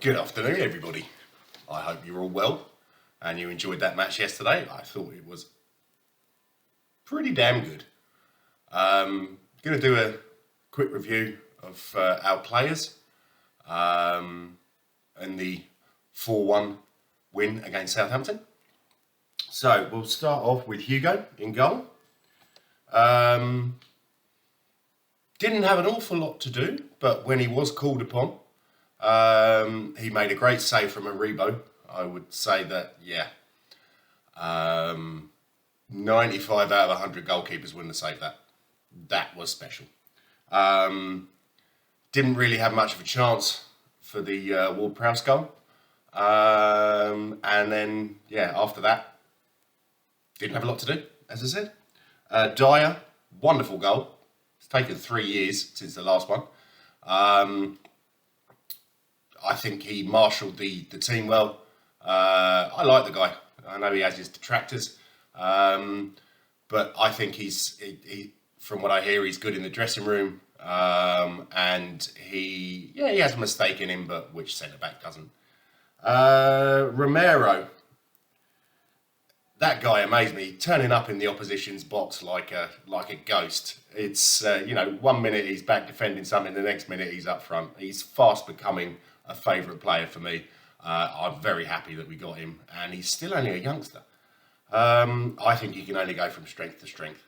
Good afternoon, everybody. I hope you're all well and you enjoyed that match yesterday. I thought it was pretty damn good. Going to do a quick review of our players in the 4-1 win against Southampton. So we'll start off with Hugo in goal. Didn't have an awful lot to do, but when he was called upon, he made a great save from Aribo. I would say that, 95 out of 100 goalkeepers wouldn't have saved that. That was special. Didn't really have much of a chance for the Ward-Prowse goal. And then, after that, didn't have a lot to do, as I said. Dyer, wonderful goal. It's taken 3 years since the last one. I think he marshalled the team well. I like the guy. I know he has his detractors, but I think he from what I hear, he's good in the dressing room, and he has a mistake in him, but which centre back doesn't? Romero, that guy amazed me, turning up in the opposition's box like a ghost. It's 1 minute he's back defending something, the next minute he's up front. He's fast becoming a favourite player for me. I'm very happy that we got him, and he's still only a youngster. I think he can only go from strength to strength,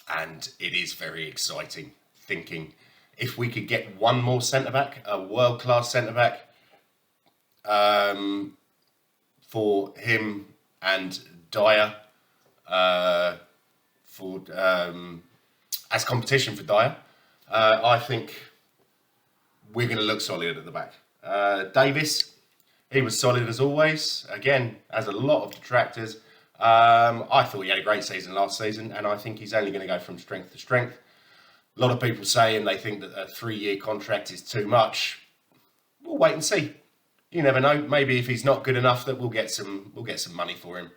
and it is very exciting thinking if we could get one more centre-back, a world-class centre-back, for him and Dyer, as competition for Dyer, I think we're going to look solid at the back. Davis, he was solid as always. Again, has a lot of detractors. I thought he had a great season last season, and I think he's only going to go from strength to strength. A lot of people saying they think that a 3-year contract is too much. We'll wait and see. You never know. Maybe if he's not good enough, that we'll get some money for him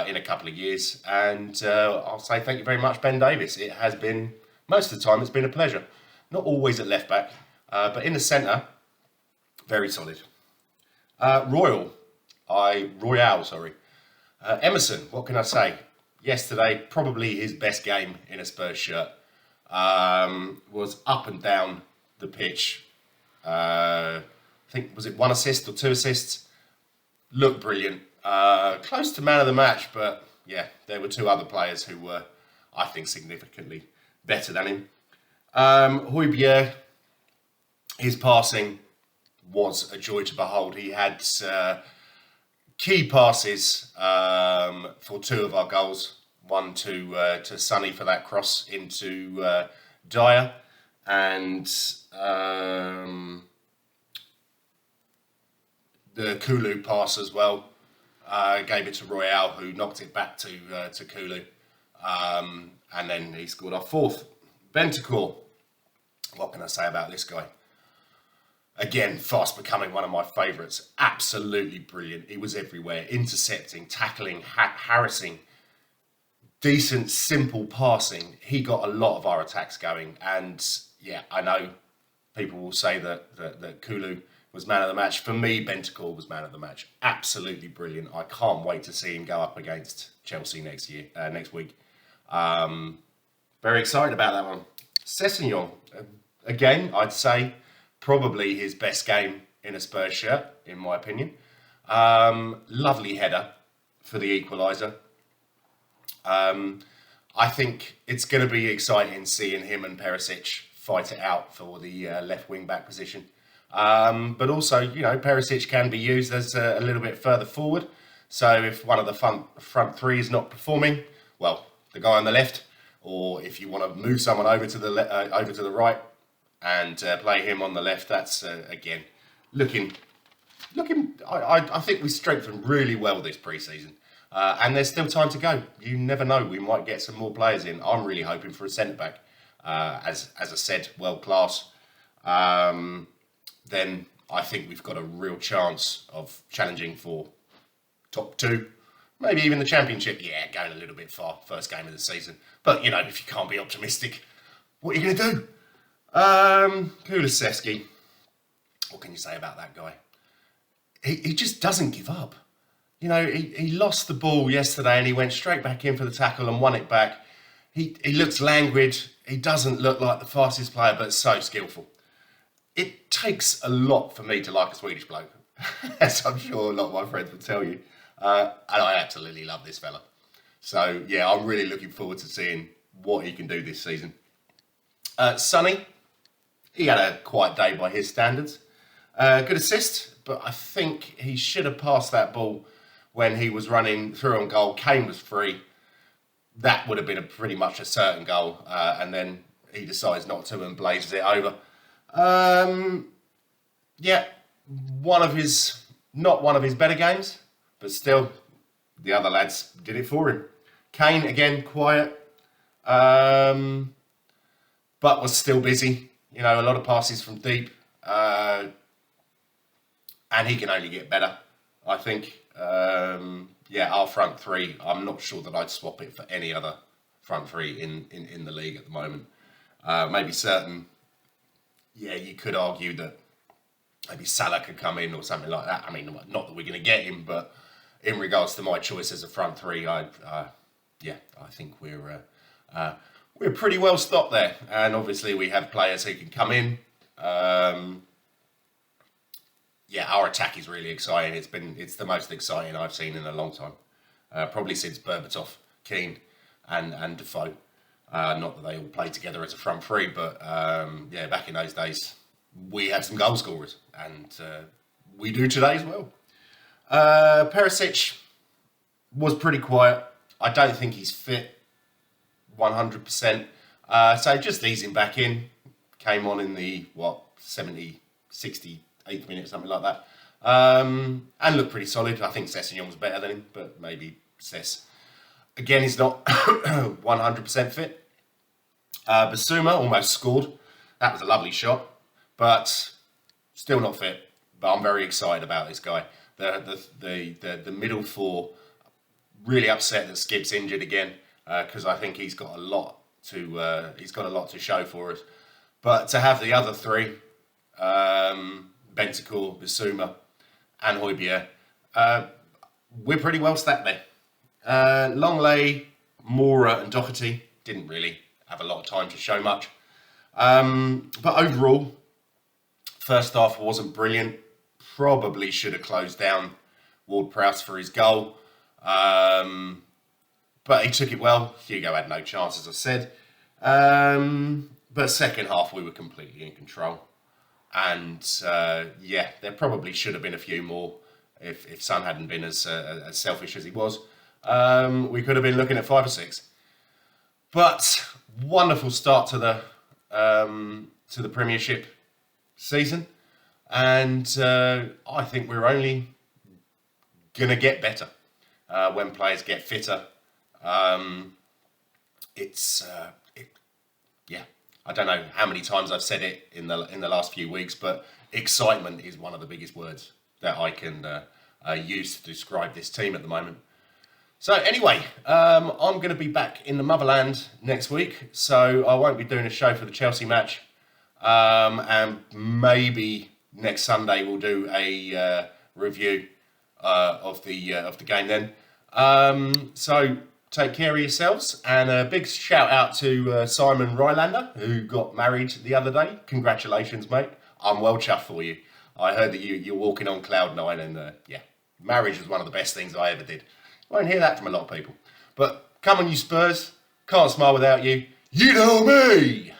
in a couple of years. And I'll say thank you very much, Ben Davis. It has been, most of the time, it's been a pleasure. Not always at left back, but in the centre, very solid. Royale. Emerson, what can I say? Yesterday, probably his best game in a Spurs shirt. Was up and down the pitch. I think, was it 1 assist or 2 assists? Looked brilliant. Close to man of the match, but there were 2 other players who were, I think, significantly better than him. Højbjerg, his passing was a joy to behold. He had key passes for 2 of our goals. One to Sonny for that cross into Dyer, and the Kulu pass as well. Gave it to Royale, who knocked it back to Kulu, and then he scored our 4th. Bentancur, what can I say about this guy? Again, fast becoming one of my favourites. Absolutely brilliant. He was everywhere, intercepting, tackling, harassing. Decent, simple passing. He got a lot of our attacks going. And I know people will say that Kulu was man of the match. For me, Bentancur was man of the match. Absolutely brilliant. I can't wait to see him go up against Chelsea next week. Very excited about that one. Sessegnon, again, I'd say probably his best game in a Spurs shirt, in my opinion. Lovely header for the equaliser. I think it's going to be exciting seeing him and Perisic fight it out for the left wing back position. But also, Perisic can be used as a little bit further forward. So if one of the front 3 is not performing, well, the guy on the left, or if you want to move someone over to the right and play him on the left, that's again looking. I think we strengthened really well this pre-season. And there's still time to go. You never know. We might get some more players in. I'm really hoping for a centre-back. As I said, world class. Then I think we've got a real chance of challenging for top 2. Maybe even the Championship. Yeah, going a little bit far. First game of the season. But, if you can't be optimistic, what are you going to do? Kulusevski. what can you say about that guy? He just doesn't give up. You know, he lost the ball yesterday and he went straight back in for the tackle and won it back. He looks languid. He doesn't look like the fastest player, but so skillful. It takes a lot for me to like a Swedish bloke, as I'm sure a lot of my friends would tell you. And I absolutely love this fella. So, yeah, I'm really looking forward to seeing what he can do this season. Sonny, he had a quiet day by his standards. Good assist, but I think he should have passed that ball when he was running through on goal. Kane was free. That would have been pretty much a certain goal. And then he decides not to and blazes it over. Yeah, not one of his better games, but still, the other lads did it for him. Kane, again, quiet, but was still busy. You know, a lot of passes from deep. And he can only get better, I think. Yeah, our front three, I'm not sure that I'd swap it for any other front three in the league at the moment. Maybe certain, yeah, you could argue that maybe Salah could come in or something like that. I mean, not that we're going to get him, but in regards to my choice as a front three, I think we're pretty well stocked there. And obviously we have players who can come in. Yeah, our attack is really exciting. It's the most exciting I've seen in a long time. Probably since Berbatov, Keane, and Defoe. Not that they all played together as a front three, but yeah, back in those days, we had some goal scorers, and we do today as well. Perisic was pretty quiet. I don't think he's fit 100%. So just ease him back in. Came on in the, 68th minute, something like that. And looked pretty solid. I think Sessegnon was better than him, but maybe Sess. Again, he's not 100% fit. Basuma almost scored. That was a lovely shot, but still not fit. But I'm very excited about this guy. The middle four, really upset that Skip's injured again, because I think he's got a lot to show for us. But to have the other three, Bentancur, Basuma, and Højbjerg, we're pretty well stacked there. Longley, Mora, and Doherty didn't really have a lot of time to show much. But overall, first half wasn't brilliant. Probably should have closed down Ward-Prowse for his goal. But he took it well. Hugo had no chance, as I said. But second half, we were completely in control. And yeah, there probably should have been a few more if Son hadn't been as selfish as he was. We could have been looking at 5 or 6. But wonderful start to the Premiership season, and I think we're only gonna get better when players get fitter. Yeah. I don't know how many times I've said it in the last few weeks, but excitement is one of the biggest words that I can use to describe this team at the moment. So anyway, I'm going to be back in the motherland next week, so I won't be doing a show for the Chelsea match, and maybe next Sunday we'll do a review of the game then. So take care of yourselves, and a big shout out to Simon Rylander, who got married the other day. Congratulations, mate. I'm well chuffed for you. I heard that you're walking on cloud 9, and yeah, marriage was one of the best things I ever did. I won't hear that from a lot of people. But come on, you Spurs. Can't smile without you. You know me!